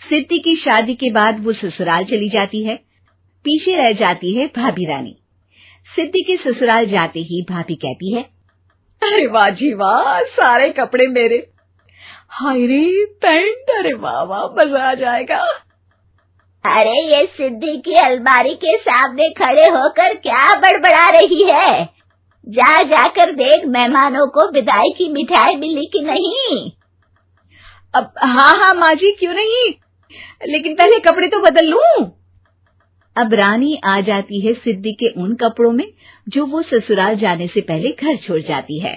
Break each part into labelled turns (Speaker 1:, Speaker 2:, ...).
Speaker 1: सिद्धि की शादी के बाद वो ससुराल चली जाती है। पीछे रह जाती है भाभी रानी। सिद्धि के ससुराल जाते ही भाभी कहती है,
Speaker 2: अरे वाह जी वाह, सारे कपड़े मेरे। हाय रे पैंट, अरे वाह वाह, मजा आ जाएगा।
Speaker 3: अरे ये सिद्धि की अलमारी के सामने खड़े होकर क्या बड़बड़ा रही है? जाकर देख मेहमानों को विदाई की मिठाई मिली कि नहीं।
Speaker 2: अब हाँ माँ जी, क्यों नहीं, लेकिन पहले कपड़े तो बदल लूं।
Speaker 1: अब रानी आ जाती है सिद्धि के उन कपड़ों में जो वो ससुराल जाने से पहले घर छोड़ जाती है।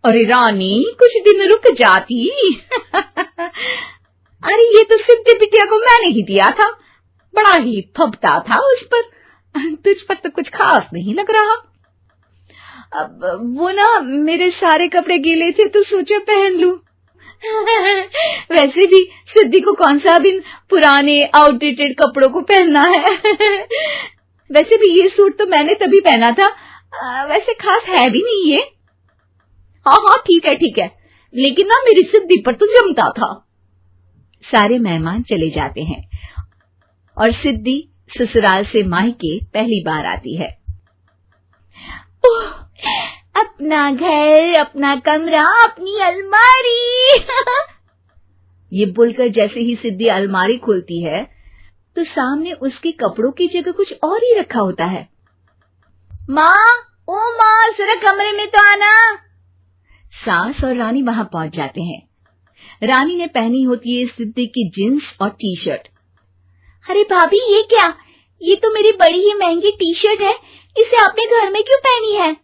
Speaker 2: अरे रानी, कुछ दिन रुक जाती। अरे ये तो सिद्धि बिटिया को मैंने ही दिया था, बड़ा ही फबता था उस पर, तुझ पर तो कुछ खास नहीं लग रहा। अब वो ना मेरे सारे कपड़े गीले थे तो सोचा पहन लूं। वैसे भी सिद्धि को कौन सा भी पुराने आउटडेटेड कपड़ों को पहनना है। वैसे भी ये सूट तो मैंने तभी पहना था, वैसे खास है भी नहीं ये। हाँ ठीक है, लेकिन ना मेरी सिद्धि पर तो जमता था।
Speaker 1: सारे मेहमान चले जाते हैं और सिद्धि ससुराल से मायके पहली बार आती है।
Speaker 3: अपना घर, अपना कमरा, अपनी अलमारी।
Speaker 1: ये बोलकर जैसे ही सिद्धि अलमारी खोलती है तो सामने उसके कपड़ों की जगह कुछ और ही रखा होता है।
Speaker 3: माँ, ओ माँ, जरा कमरे में तो आना।
Speaker 1: सास और रानी वहां पहुंच जाते हैं। रानी ने पहनी होती है सिद्धि की जींस और टी शर्ट।
Speaker 3: अरे भाभी, ये क्या? ये तो मेरी बड़ी ही महंगी टी शर्ट है, इसे आपने घर में क्यों पहनी है?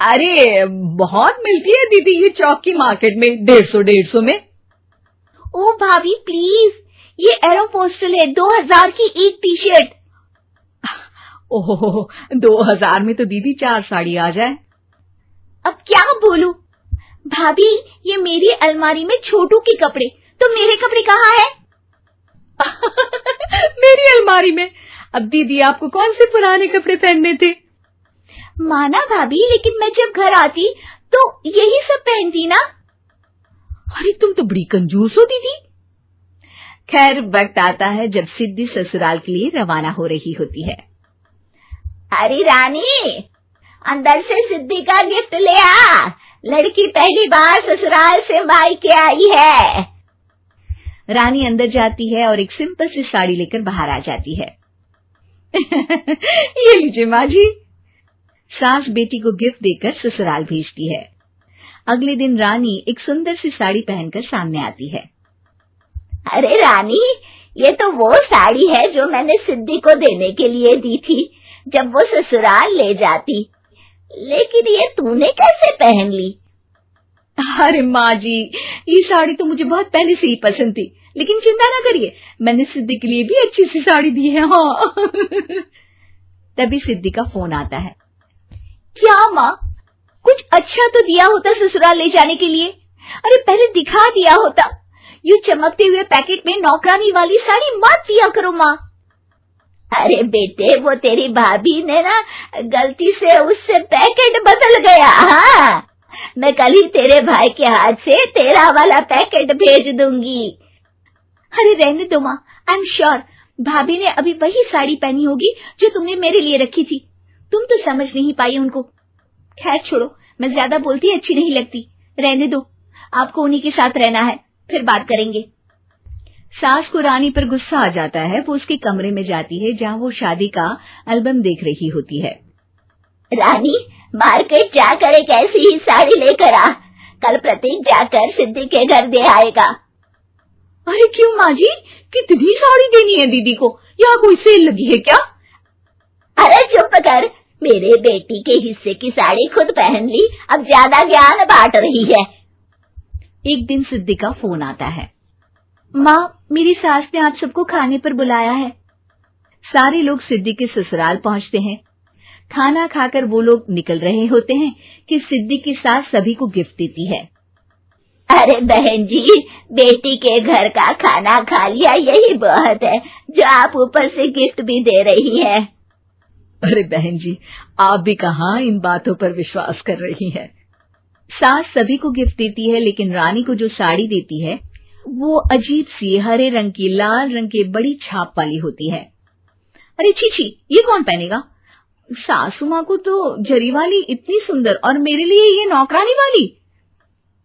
Speaker 2: अरे बहुत मिलती है दीदी ये चौक की मार्केट में, 150 में।
Speaker 3: ओ भाभी प्लीज, ये एरोपोस्टल है, 2000 की एक टी शर्ट।
Speaker 2: ओहो, 2000 में तो दीदी 4 साड़ी आ जाए।
Speaker 3: अब क्या बोलूं? भाभी, ये मेरी अलमारी में छोटू के कपड़े, तो मेरे कपड़े कहाँ हैं?
Speaker 2: मेरी अलमारी में? अब दीदी आपको कौन से पुराने कपड़े पहनने थे?
Speaker 3: माना भाभी, लेकिन मैं जब घर आती तो यही सब पहनती ना।
Speaker 2: अरे तुम तो बड़ी कंजूस हो दीदी।
Speaker 1: खैर, वक्त आता है जब सिद्धि ससुराल के लिए रवाना हो रही होती है।
Speaker 3: अरे रानी, अंदर से सिद्धि का गिफ्ट ले आ, लड़की पहली बार ससुराल से मायके आई है।
Speaker 1: रानी अंदर जाती है और एक सिंपल सी साड़ी लेकर बाहर आ जाती है।
Speaker 2: ये लीजिए माँ जी।
Speaker 1: सास बेटी को गिफ्ट देकर ससुराल भेजती है। अगले दिन रानी एक सुंदर सी साड़ी पहनकर सामने आती है।
Speaker 3: अरे रानी, ये तो वो साड़ी है जो मैंने सिद्धि को देने के लिए दी थी जब वो ससुराल ले जाती, लेकिन ये तूने कैसे पहन ली?
Speaker 2: अरे माँ जी, ये साड़ी तो मुझे बहुत पहले से ही पसंद थी, लेकिन चिंता ना करिए, मैंने सिद्धि के लिए भी अच्छी सी साड़ी दी है। हाँ।
Speaker 1: तभी सिद्धि का फोन आता है।
Speaker 3: क्या माँ, कुछ अच्छा तो दिया होता ससुराल ले जाने के लिए। अरे पहले दिखा दिया होता। यूं चमकते हुए पैकेट में नौकरानी वाली साड़ी मत दिया करो माँ। अरे बेटे, वो तेरी भाभी ने ना गलती से उससे पैकेट बदल गया। हाँ, मैं कल ही तेरे भाई के हाथ से तेरा वाला पैकेट भेज दूंगी। अरे रहने दो माँ, आई एम श्योर भाभी ने अभी वही साड़ी पहनी होगी जो तुमने मेरे लिए रखी थी। तुम तो समझ नहीं पाई उनको। खैर छोड़ो, मैं ज्यादा बोलती अच्छी नहीं लगती, रहने दो, आपको उन्हीं के साथ रहना है, फिर बात करेंगे।
Speaker 1: सास को रानी पर गुस्सा आ जाता है। वो उसके कमरे में जाती है जहाँ वो शादी का एल्बम देख रही होती है।
Speaker 3: रानी, मार्केट जाकर एक ऐसी ही साड़ी लेकर आ, कल प्रतीक जाकर सिद्धि के घर दे आएगा।
Speaker 2: अरे क्यों माँ जी, कितनी साड़ी देनी है दीदी को? यहाँ कोई सेल लगी है क्या?
Speaker 3: अरे चुप कर, मेरे बेटी के हिस्से की साड़ी खुद पहन ली, अब ज्यादा ज्ञान बांट रही है।
Speaker 1: एक दिन सिद्धि का फोन आता है। माँ, मेरी सास ने आप सबको खाने पर बुलाया है। सारे लोग सिद्धि के ससुराल पहुंचते हैं। खाना खाकर वो लोग निकल रहे होते हैं कि सिद्धि की सास सभी को गिफ्ट देती है।
Speaker 3: अरे बहन जी, बेटी के घर का खाना खा लिया, यही बहुत है जो आप ऊपर से गिफ्ट भी दे रही है।
Speaker 2: अरे बहन जी, आप भी कहाँ इन बातों पर विश्वास कर रही हैं।
Speaker 1: सास सभी को गिफ्ट देती है, लेकिन रानी को जो साड़ी देती है वो अजीब सी हरे रंग की लाल रंग के बड़ी छाप वाली होती है। अरे छी, ये कौन पहनेगा? सासू माँ को तो जरी वाली इतनी सुंदर, और मेरे लिए ये नौकरानी वाली।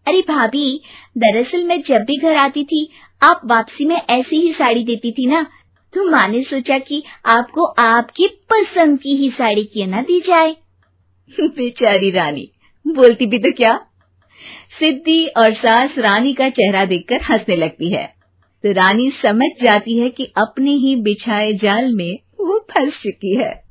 Speaker 3: अरे भाभी, दरअसल मैं जब भी घर आती थी आप वापसी में ऐसी ही साड़ी देती थी ना, तो माँ ने सोचा कि आपको आपकी पसंद की ही साड़ी क्यों ना दी जाए।
Speaker 1: बेचारी रानी, बोलती भी तो क्या। सिद्धि और सास रानी का चेहरा देखकर हंसने लगती है, तो रानी समझ जाती है कि अपने ही बिछाए जाल में वो फंस चुकी है।